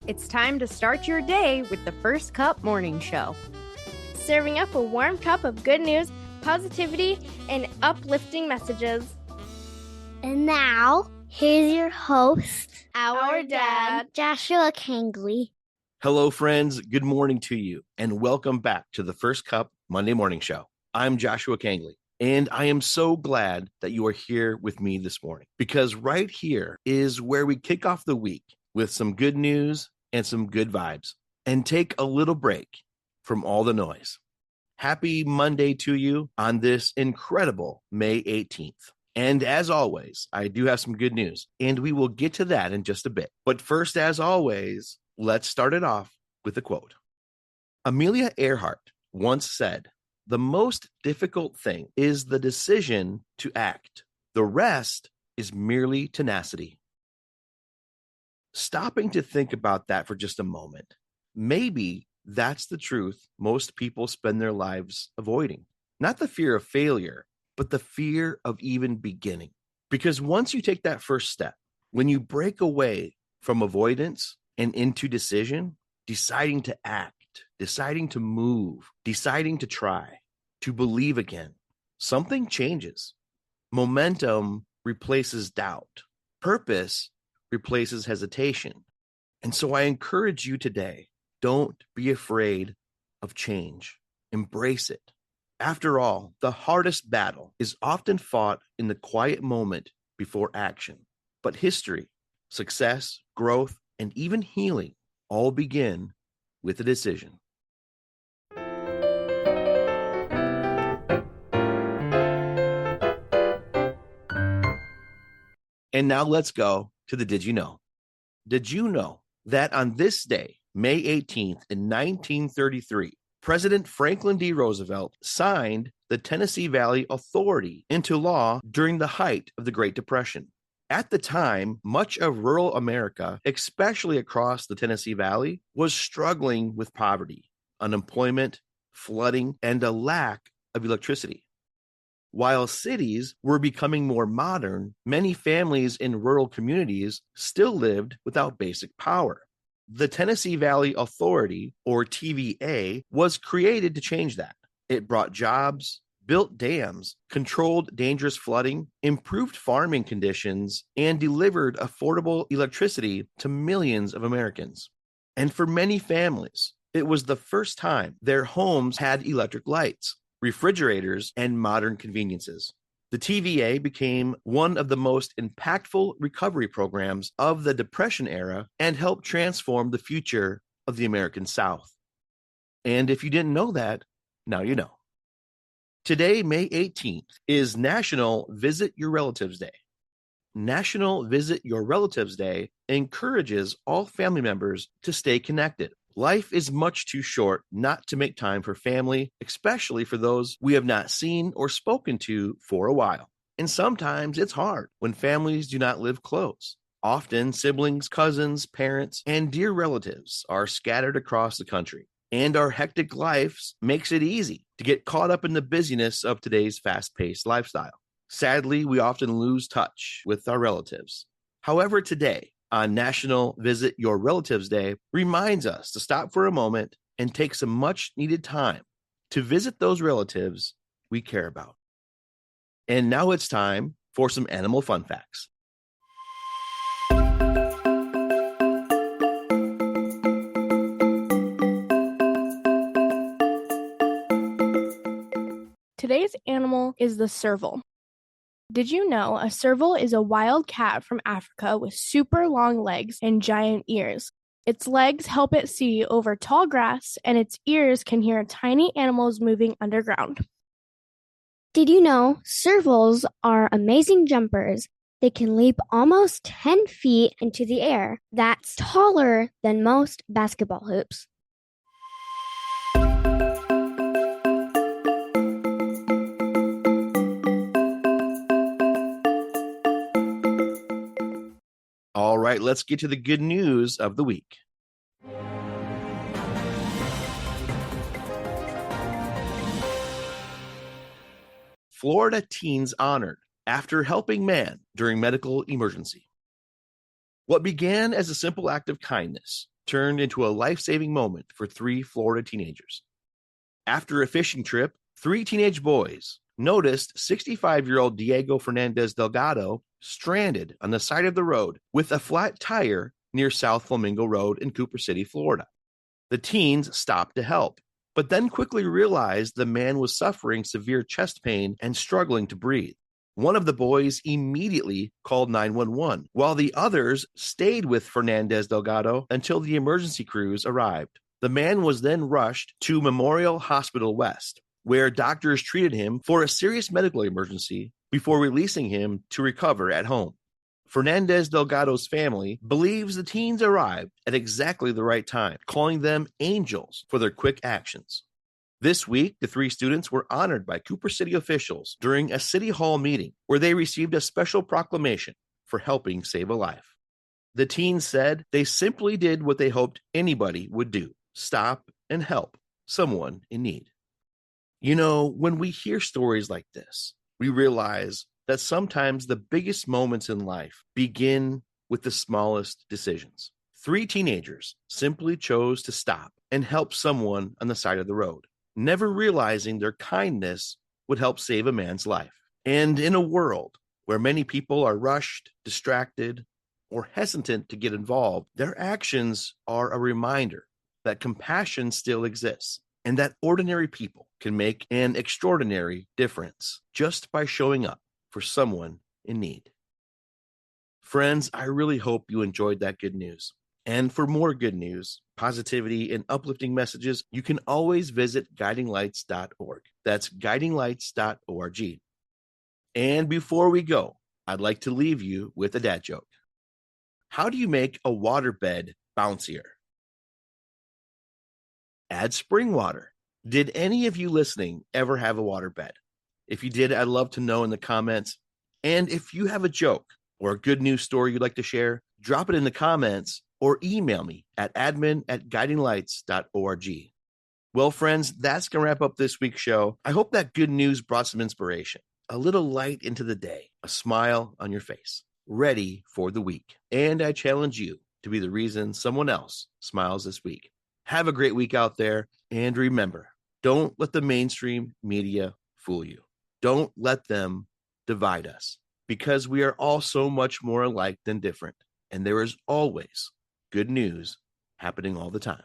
It's time to start your day with the First Cup Morning Show. Serving up a warm cup of good news, positivity, and uplifting messages. And now, here's your host, Our dad, Joshua Kangley. Hello, friends. Good morning to you, and welcome back to the First Cup Monday Morning Show. I'm Joshua Kangley, and I am so glad that you are here with me this morning, because right here is where we kick off the week with some good news and some good vibes, and take a little break from all the noise. Happy Monday to you on this incredible May 18th. And as always, I do have some good news, and we will get to that in just a bit. But first, as always, let's start it off with a quote. Amelia Earhart once said, "The most difficult thing is the decision to act. The rest is merely tenacity." Stopping to think about that for just a moment, maybe that's the truth most people spend their lives avoiding. Not the fear of failure, but the fear of even beginning. Because once you take that first step, when you break away from avoidance and into decision, deciding to act, deciding to move, deciding to try, to believe again, something changes. Momentum replaces doubt. Purpose replaces hesitation. And so I encourage you today, don't be afraid of change. Embrace it. After all, the hardest battle is often fought in the quiet moment before action. But history, success, growth, and even healing all begin with a decision. And now let's go to the Did You Know? Did you know that on this day, May 18th in 1933, President Franklin D. Roosevelt signed the Tennessee Valley Authority into law during the height of the Great Depression? At the time, much of rural America, especially across the Tennessee Valley, was struggling with poverty, unemployment, flooding, and a lack of electricity. While cities were becoming more modern, many families in rural communities still lived without basic power. The Tennessee Valley Authority, or TVA, was created to change that. It brought jobs, built dams, controlled dangerous flooding, improved farming conditions, and delivered affordable electricity to millions of Americans. And for many families, it was the first time their homes had electric lights, refrigerators, and modern conveniences. The TVA became one of the most impactful recovery programs of the Depression era and helped transform the future of the American South. And if you didn't know that, now you know. Today, May 18th, is National Visit Your Relatives Day. National Visit Your Relatives Day encourages all family members to stay connected. Life is much too short not to make time for family, especially for those we have not seen or spoken to for a while. And sometimes it's hard when families do not live close. Often siblings, cousins, parents, and dear relatives are scattered across the country. And our hectic lives makes it easy to get caught up in the busyness of today's fast-paced lifestyle. Sadly, we often lose touch with our relatives. However, today, on National Visit Your Relatives Day, reminds us to stop for a moment and take some much needed time to visit those relatives we care about. And now it's time for some animal fun facts. Today's animal is the serval. Did you know a serval is a wild cat from Africa with super long legs and giant ears? Its legs help it see over tall grass, and its ears can hear tiny animals moving underground. Did you know servals are amazing jumpers? They can leap almost 10 feet into the air. That's taller than most basketball hoops. All right, let's get to the good news of the week. Florida teens honored after helping man during medical emergency. What began as a simple act of kindness turned into a life-saving moment for 3 Florida teenagers. After a fishing trip, 3 teenage boys noticed 65-year-old Diego Fernandez Delgado stranded on the side of the road with a flat tire near South Flamingo Road in Cooper City, Florida. The teens stopped to help, but then quickly realized the man was suffering severe chest pain and struggling to breathe. One of the boys immediately called 911, while the others stayed with Fernandez Delgado until the emergency crews arrived. The man was then rushed to Memorial Hospital West, where doctors treated him for a serious medical emergency before releasing him to recover at home. Fernandez Delgado's family believes the teens arrived at exactly the right time, calling them angels for their quick actions. This week, the 3 students were honored by Cooper City officials during a City Hall meeting where they received a special proclamation for helping save a life. The teens said they simply did what they hoped anybody would do: stop and help someone in need. You know, when we hear stories like this, we realize that sometimes the biggest moments in life begin with the smallest decisions. 3 teenagers simply chose to stop and help someone on the side of the road, never realizing their kindness would help save a man's life. And in a world where many people are rushed, distracted, or hesitant to get involved, their actions are a reminder that compassion still exists and that ordinary people can make an extraordinary difference just by showing up for someone in need. Friends, I really hope you enjoyed that good news. And for more good news, positivity, and uplifting messages, you can always visit guidinglights.org. That's guidinglights.org. And before we go, I'd like to leave you with a dad joke. How do you make a waterbed bouncier? Add spring water. Did any of you listening ever have a waterbed? If you did, I'd love to know in the comments. And if you have a joke or a good news story you'd like to share, drop it in the comments or email me at admin@guidinglights.org. Well, friends, that's going to wrap up this week's show. I hope that good news brought some inspiration, a little light into the day, a smile on your face, ready for the week. And I challenge you to be the reason someone else smiles this week. Have a great week out there. And remember, don't let the mainstream media fool you. Don't let them divide us, because we are all so much more alike than different. And there is always good news happening all the time.